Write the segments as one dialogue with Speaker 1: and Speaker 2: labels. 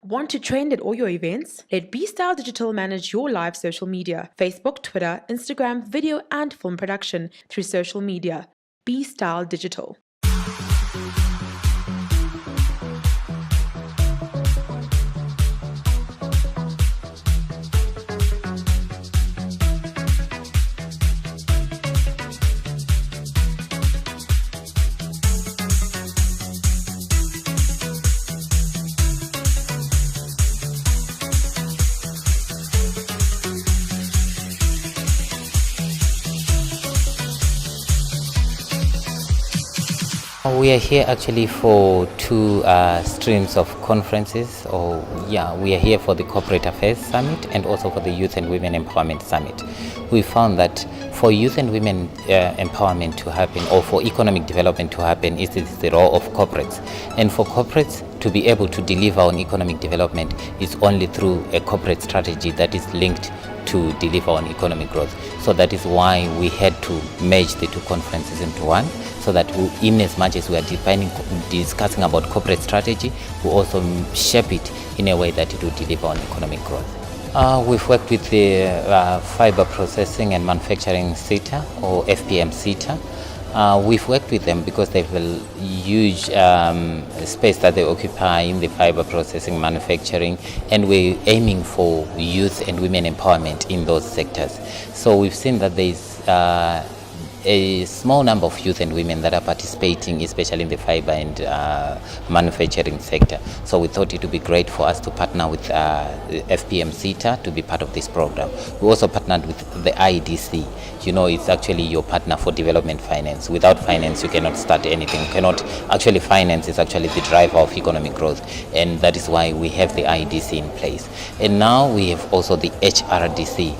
Speaker 1: Want to trend at all your events? Let B-Style Digital manage your live social media: Facebook, Twitter, Instagram, video and film production through social media. B-Style Digital.
Speaker 2: We are here actually for two streams of conferences. We are here for the Corporate Affairs Summit and also for the Youth and Women Empowerment Summit. We found that for youth and women empowerment to happen, or for economic development to happen, is the role of corporates. And for corporates to be able to deliver on economic development is only through a corporate strategy that is linked to deliver on economic growth. So that is why we had to merge the two conferences into one, so that in as much as we are discussing about corporate strategy, we also shape it in a way that it will deliver on economic growth. We've worked with the Fiber Processing and Manufacturing sector, or FPM sector. We've worked with them because they have a huge space that they occupy in the fiber processing, manufacturing, and we're aiming for youth and women empowerment in those sectors. So we've seen that there's a small number of youth and women that are participating, especially in the fiber and manufacturing sector. So we thought it would be great for us to partner with FPM CETA to be part of this program. We also partnered with the IDC. You know, it's actually your partner for development finance. Without finance, you cannot start anything. Finance is actually the driver of economic growth, and that is why we have the IDC in place. And now we have also the HRDC,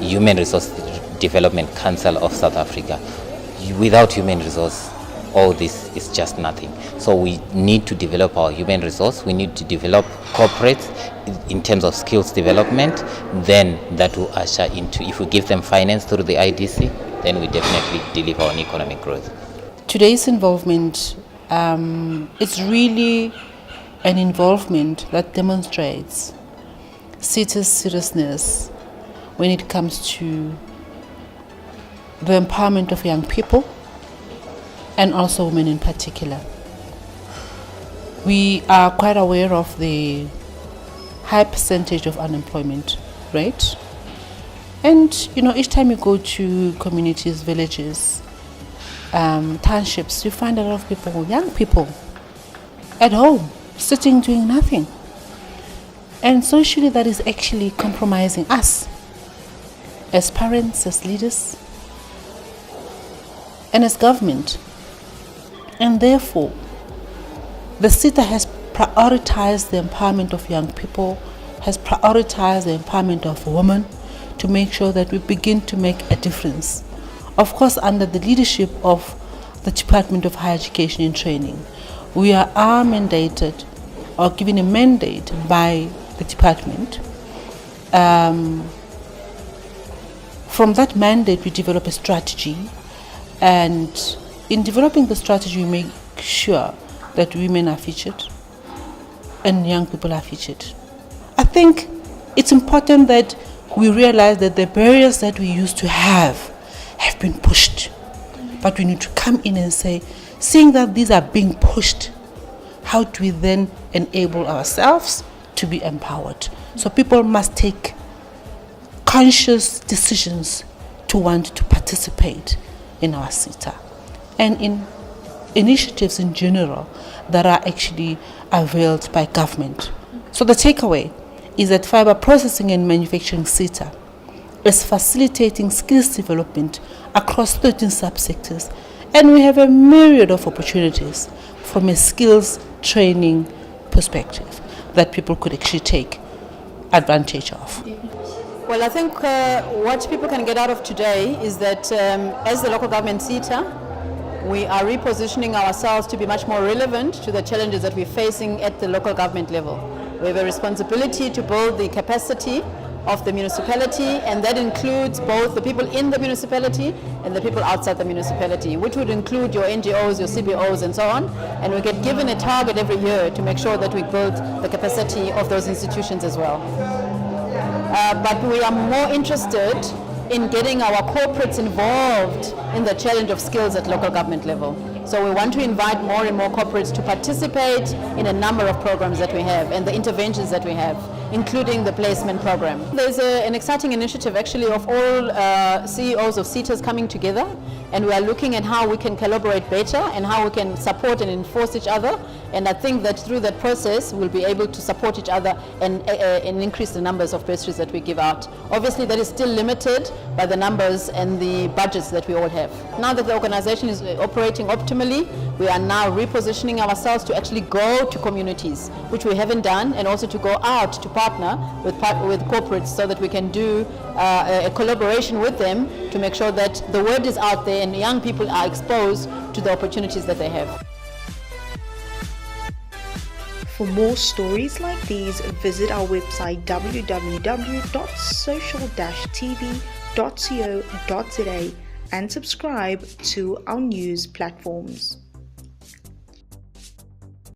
Speaker 2: Human Resource Development Council of South Africa. Without human resource, all this is just nothing. So we need to develop our human resource. We need to develop corporates in terms of skills development. Then that will usher into, if we give them finance through the IDC, then we definitely deliver on economic growth.
Speaker 3: Today's involvement, it's really an involvement that demonstrates CETA's seriousness when it comes to the empowerment of young people and also women in particular. We are quite aware of the high percentage of unemployment rate. And each time you go to communities, villages, townships, you find a lot of people, young people, at home, sitting doing nothing. And socially that is actually compromising us as parents, as leaders, and as government. And therefore, the CETA has prioritized the empowerment of young people, has prioritized the empowerment of women to make sure that we begin to make a difference. Of course, under the leadership of the Department of Higher Education and Training, we are mandated or given a mandate by the department. From that mandate, we develop a strategy, and in developing the strategy, we make sure that women are featured and young people are featured. I think it's important that we realize that the barriers that we used to have been pushed, but we need to come in and say, seeing that these are being pushed, how do we then enable ourselves to be empowered? So people must take conscious decisions to want to participate in our CETA and in initiatives in general that are actually availed by government. So the takeaway is that Fiber Processing and Manufacturing CETA is facilitating skills development across 13 subsectors, and we have a myriad of opportunities from a skills training perspective that people could actually take advantage of.
Speaker 4: Well, I think what people can get out of today is that as the local government CETA, we are repositioning ourselves to be much more relevant to the challenges that we're facing at the local government level. We have a responsibility to build the capacity of the municipality, and that includes both the people in the municipality and the people outside the municipality, which would include your NGOs, your CBOs, and so on. And we get given a target every year to make sure that we build the capacity of those institutions as well. But we are more interested in getting our corporates involved in the challenge of skills at local government level. So we want to invite more and more corporates to participate in a number of programs that we have and the interventions that we have, including the placement program. There's an exciting initiative actually of all CEOs of SETAs coming together, and we are looking at how we can collaborate better and how we can support and enforce each other. And I think that through that process we'll be able to support each other and increase the numbers of bursaries that we give out. Obviously that is still limited by the numbers and the budgets that we all have. Now that the organization is operating optimally, we are now repositioning ourselves to actually go to communities, which we haven't done, and also to go out to partner with corporates so that we can do a collaboration with them to make sure that the word is out there and young people are exposed to the opportunities that they have.
Speaker 5: For more stories like these, visit our website www.social-tv.co.za and subscribe to our news platforms.